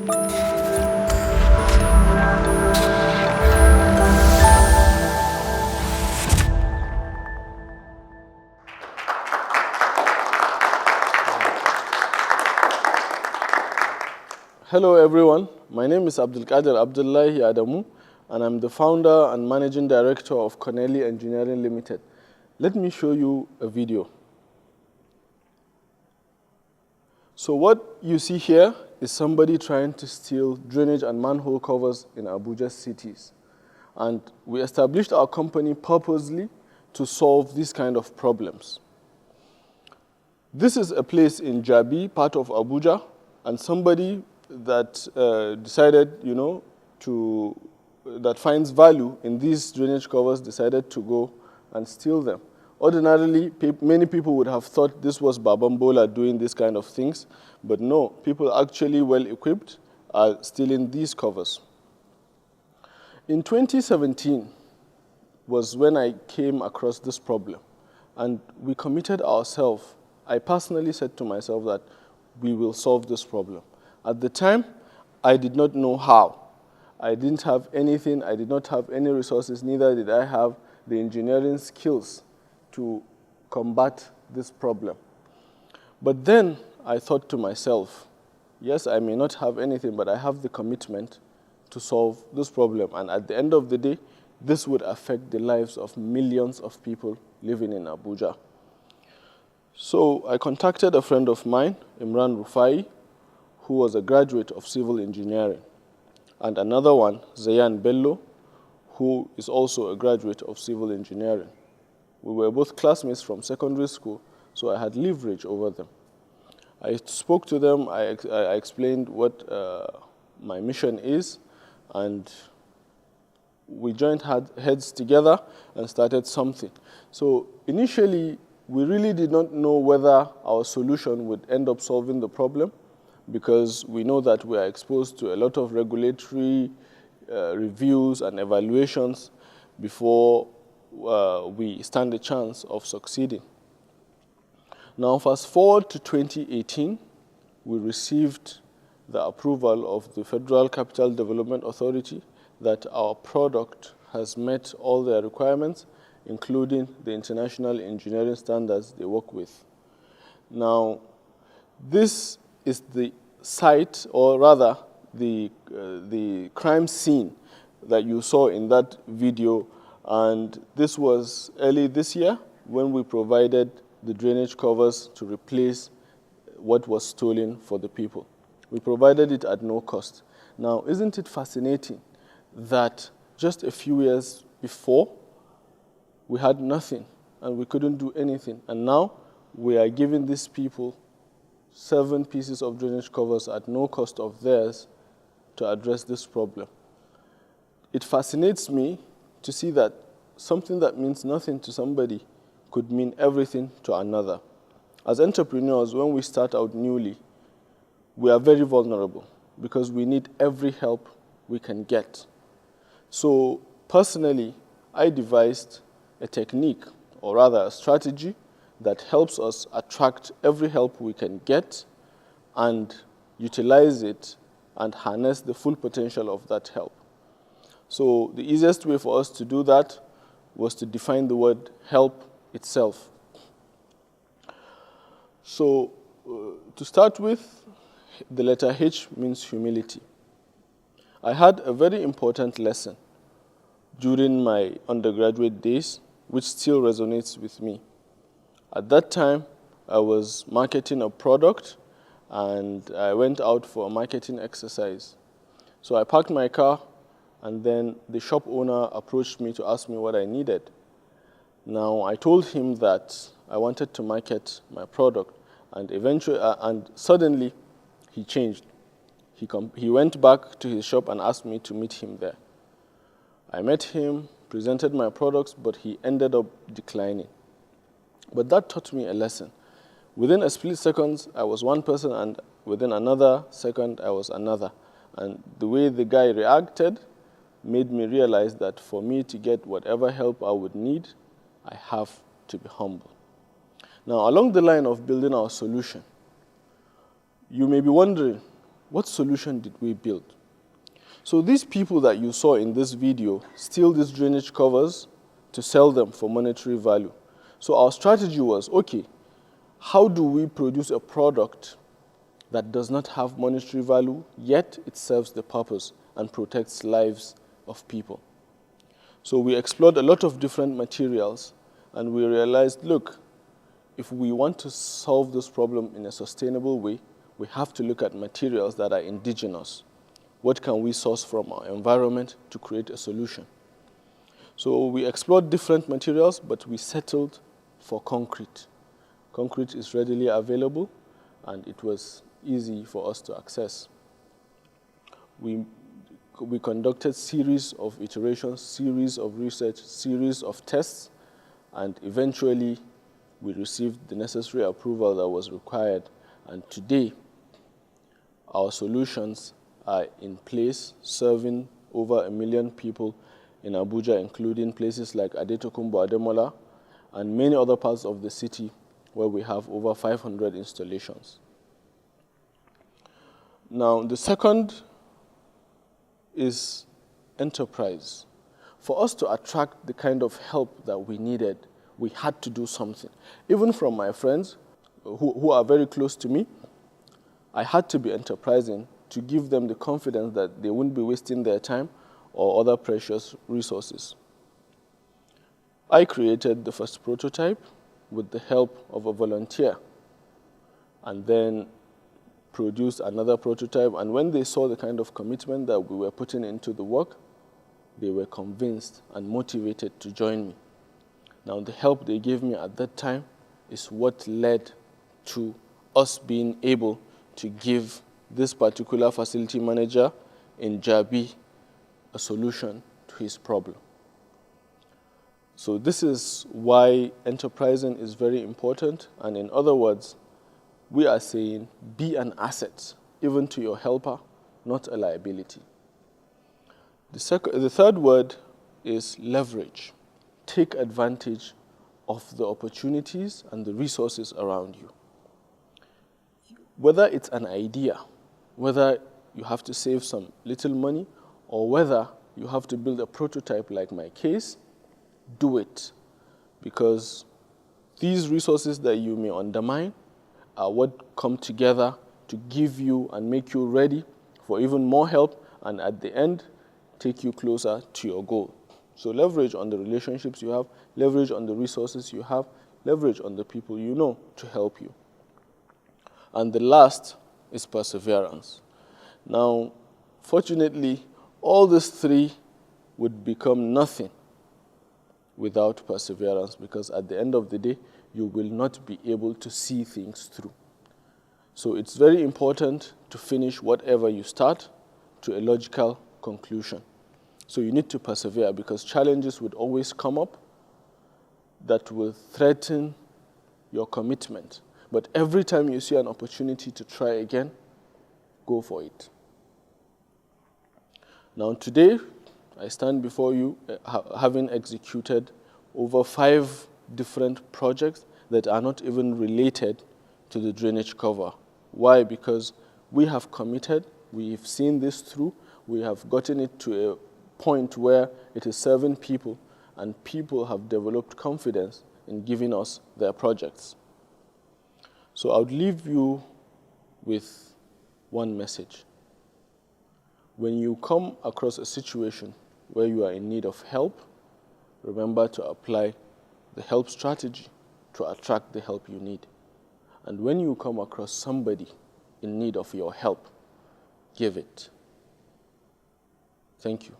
Hello everyone, my name is Abdulkader Abdullahi Adamu and I'm the founder and managing director of Connelly Engineering Limited. Let me show you a video. So what you see here is somebody trying to steal drainage and manhole covers in Abuja cities. And we established our company purposely to solve these kind of problems. This is a place in Jabi, part of Abuja, and somebody that decided, that finds value in these drainage covers decided to go and steal them. Ordinarily, many people would have thought this was Babambola doing these kind of things, but no, people actually well-equipped are stealing these covers. In 2017 was when I came across this problem, and we committed ourselves. I personally said to myself that we will solve this problem. At the time, I did not know how. I didn't have anything, I did not have any resources, neither did I have the engineering skills to combat this problem. But then I thought to myself, yes, I may not have anything, but I have the commitment to solve this problem. And at the end of the day, this would affect the lives of millions of people living in Abuja. So I contacted a friend of mine, Imran Rufai, who was a graduate of civil engineering, and another one, Zayan Bello, who is also a graduate of civil engineering. We were both classmates from secondary school, so I had leverage over them. I spoke to them, I explained what my mission is, and we joined heads together and started something. So initially, we really did not know whether our solution would end up solving the problem, because we know that we are exposed to a lot of regulatory reviews and evaluations before we stand a chance of succeeding. Now, fast forward to 2018, we received the approval of the Federal Capital Development Authority that our product has met all their requirements, including the international engineering standards they work with. Now, this is the site, or rather the crime scene that you saw in that video, and this was early this year when we provided the drainage covers to replace what was stolen for the people. We provided it at no cost. Now, isn't it fascinating that just a few years before, we had nothing and we couldn't do anything, and now we are giving these people 7 pieces of drainage covers at no cost of theirs to address this problem. It fascinates me to see that something that means nothing to somebody could mean everything to another. As entrepreneurs, when we start out newly, we are very vulnerable because we need every help we can get. So personally, I devised a technique, or rather a strategy, that helps us attract every help we can get and utilize it and harness the full potential of that help. So the easiest way for us to do that was to define the word help itself. So to start with, the letter H means humility. I had a very important lesson during my undergraduate days, which still resonates with me. At that time, I was marketing a product, and I went out for a marketing exercise. So I parked my car, and then the shop owner approached me to ask me what I needed. Now, I told him that I wanted to market my product, and suddenly, he changed. He went back to his shop and asked me to meet him there. I met him, presented my products, but he ended up declining. But that taught me a lesson. Within a split second, I was one person, and within another second, I was another. And the way the guy reacted made me realize that for me to get whatever help I would need, I have to be humble. Now, along the line of building our solution, you may be wondering, What solution did we build? So these people that you saw in this video steal these drainage covers to sell them for monetary value. So our strategy was, okay, how do we produce a product that does not have monetary value, yet it serves the purpose and protects lives of people? So we explored a lot of different materials, and we realized, look, if we want to solve this problem in a sustainable way, we have to look at materials that are indigenous. What can we source from our environment to create a solution? So we explored different materials, but we settled for concrete. Concrete is readily available, and it was easy for us to access. We conducted series of iterations, series of research, series of tests, and eventually we received the necessary approval that was required. And today, our solutions are in place, serving over 1 million people in Abuja, including places like Adetokunbo, Ademola, and many other parts of the city where we have over 500 installations. Now, the second is enterprise. For us to attract the kind of help that we needed, we had to do something. Even from my friends who are very close to me, I had to be enterprising to give them the confidence that they wouldn't be wasting their time or other precious resources. I created the first prototype with the help of a volunteer, and then produced another prototype. And when they saw the kind of commitment that we were putting into the work, they were convinced and motivated to join me. Now, the help they gave me at that time is what led to us being able to give this particular facility manager in Jabi a solution to his problem. So this is why enterprising is very important. And in other words, we are saying be an asset, even to your helper, not a liability. The third word is leverage. Take advantage of the opportunities and the resources around you. Whether it's an idea, whether you have to save some little money, or whether you have to build a prototype like my case, do it. Because these resources that you may undermine are what come together to give you and make you ready for even more help, and at the end, take you closer to your goal. So leverage on the relationships you have, leverage on the resources you have, leverage on the people you know to help you. And the last is perseverance. Now, fortunately, all these three would become nothing without perseverance, because at the end of the day, you will not be able to see things through. So it's very important to finish whatever you start to a logical conclusion. So you need to persevere, because challenges would always come up that will threaten your commitment. But every time you see an opportunity to try again, go for it. Now today, I stand before you having executed over 5 different projects that are not even related to the drainage cover. Why? Because we have committed, we've seen this through, we have gotten it to a point where it is serving people, and people have developed confidence in giving us their projects. So I would leave you with one message. When you come across a situation where you are in need of help, remember to apply the help strategy to attract the help you need. And when you come across somebody in need of your help, give it. Thank you.